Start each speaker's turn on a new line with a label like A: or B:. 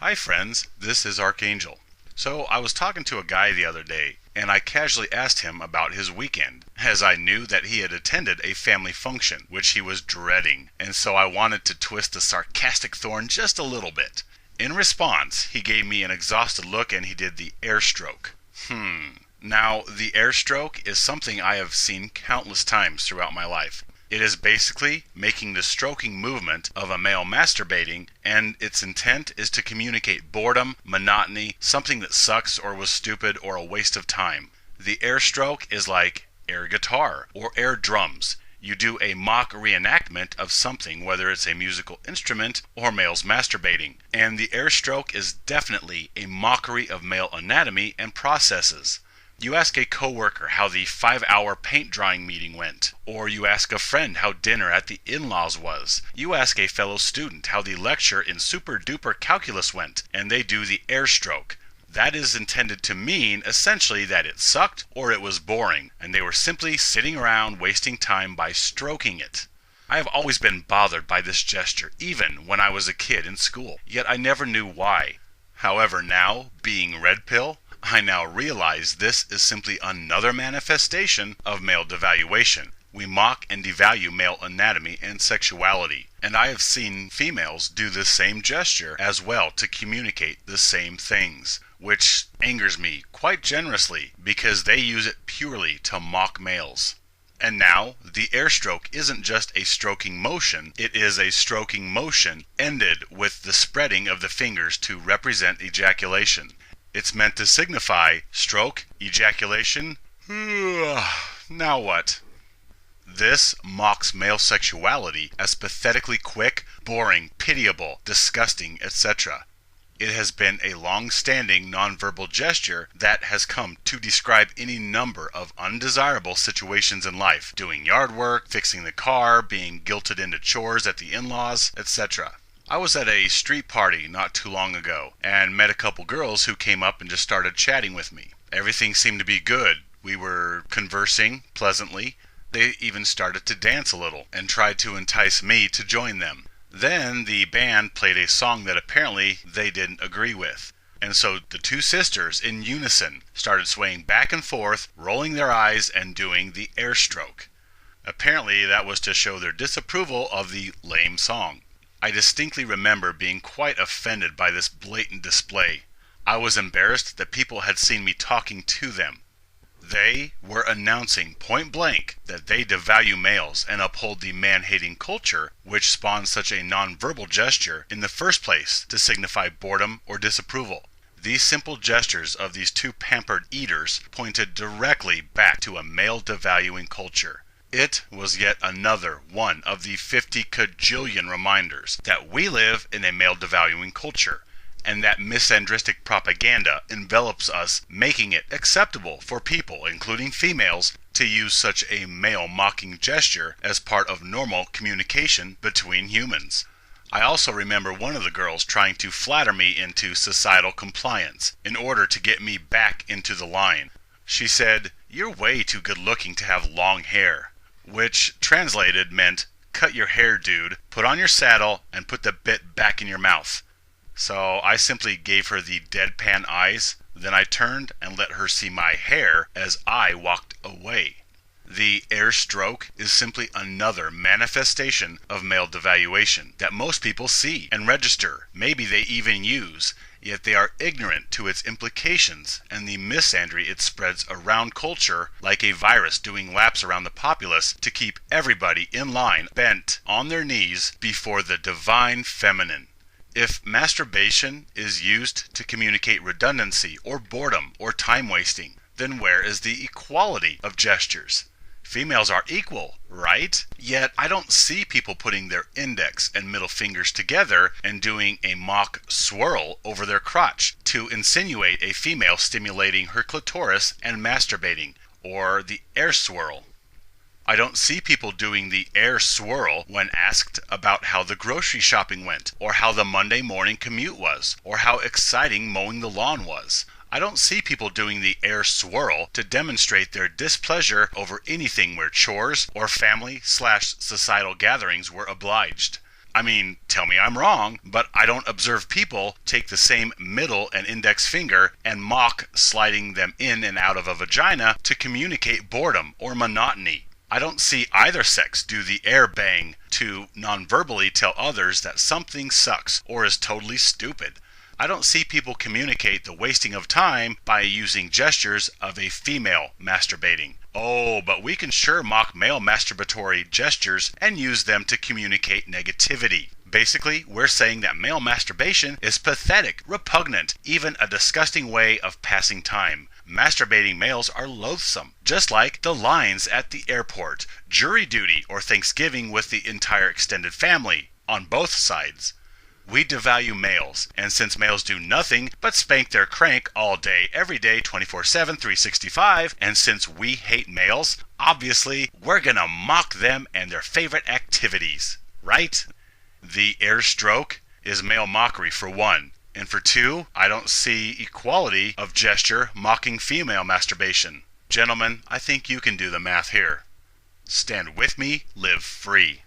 A: Hi friends, this is Archangel. So I was talking to a guy the other day, and I casually asked him about his weekend, as I knew that he had attended a family function, which he was dreading, and so I wanted to twist the sarcastic thorn just a little bit. In response, he gave me an exhausted look and he did the air stroke. Now, the air stroke is something I have seen countless times throughout my life. It is basically making the stroking movement of a male masturbating, and its intent is to communicate boredom, monotony, something that sucks or was stupid or a waste of time. The air stroke is like air guitar or air drums. You do a mock reenactment of something, whether it's a musical instrument or males masturbating. And the air stroke is definitely a mockery of male anatomy and processes. You ask a coworker how the 5-hour paint drying meeting went, or you ask a friend how dinner at the in-laws was. You ask a fellow student how the lecture in super duper calculus went, and they do the air stroke. That is intended to mean essentially that it sucked or it was boring, and they were simply sitting around wasting time by stroking it. I have always been bothered by this gesture, even when I was a kid in school, yet I never knew why. However, now, being red pill, I now realize this is simply another manifestation of male devaluation. We mock and devalue male anatomy and sexuality, and I have seen females do the same gesture as well to communicate the same things, which angers me quite generously because they use it purely to mock males. And now, the air stroke isn't just a stroking motion, it is a stroking motion ended with the spreading of the fingers to represent ejaculation. It's meant to signify stroke, ejaculation. Now what? This mocks male sexuality as pathetically quick, boring, pitiable, disgusting, etc. It has been a long-standing nonverbal gesture that has come to describe any number of undesirable situations in life, doing yard work, fixing the car, being guilted into chores at the in-laws, etc. I was at a street party not too long ago and met a couple girls who came up and just started chatting with me. Everything seemed to be good. We were conversing pleasantly. They even started to dance a little and tried to entice me to join them. Then the band played a song that apparently they didn't agree with. And so the two sisters in unison started swaying back and forth, rolling their eyes and doing the air stroke. Apparently that was to show their disapproval of the lame song. I distinctly remember being quite offended by this blatant display. I was embarrassed that people had seen me talking to them. They were announcing point blank that they devalue males and uphold the man-hating culture which spawned such a nonverbal gesture in the first place to signify boredom or disapproval. These simple gestures of these two pampered eaters pointed directly back to a male-devaluing culture. It was yet another one of the 50 cajillion reminders that we live in a male-devaluing culture, and that misandristic propaganda envelops us, making it acceptable for people, including females, to use such a male-mocking gesture as part of normal communication between humans. I also remember one of the girls trying to flatter me into societal compliance in order to get me back into the line. She said, "You're way too good-looking to have long hair," which translated meant, "Cut your hair, dude, put on your saddle, and put the bit back in your mouth." So I simply gave her the deadpan eyes, then I turned and let her see my hair as I walked away. The air stroke is simply another manifestation of male devaluation that most people see and register, maybe they even use, yet they are ignorant to its implications and the misandry it spreads around culture like a virus doing laps around the populace to keep everybody in line, bent on their knees before the divine feminine. If masturbation is used to communicate redundancy or boredom or time wasting, then where is the equality of gestures? Females are equal, right? Yet I don't see people putting their index and middle fingers together and doing a mock swirl over their crotch to insinuate a female stimulating her clitoris and masturbating, or the air swirl. I don't see people doing the air swirl when asked about how the grocery shopping went, or how the Monday morning commute was, or how exciting mowing the lawn was. I don't see people doing the air swirl to demonstrate their displeasure over anything where chores or family/societal gatherings were obliged. I mean, tell me I'm wrong, but I don't observe people take the same middle and index finger and mock sliding them in and out of a vagina to communicate boredom or monotony. I don't see either sex do the air bang to non-verbally tell others that something sucks or is totally stupid. I don't see people communicate the wasting of time by using gestures of a female masturbating. Oh, but we can sure mock male masturbatory gestures and use them to communicate negativity. Basically, we're saying that male masturbation is pathetic, repugnant, even a disgusting way of passing time. Masturbating males are loathsome, just like the lines at the airport, jury duty, or Thanksgiving with the entire extended family, on both sides. We devalue males, and since males do nothing but spank their crank all day, every day, 24/7, 365, and since we hate males, obviously, we're gonna mock them and their favorite activities, right? The air stroke is male mockery for one, and for two, I don't see equality of gesture mocking female masturbation. Gentlemen, I think you can do the math here. Stand with me, live free.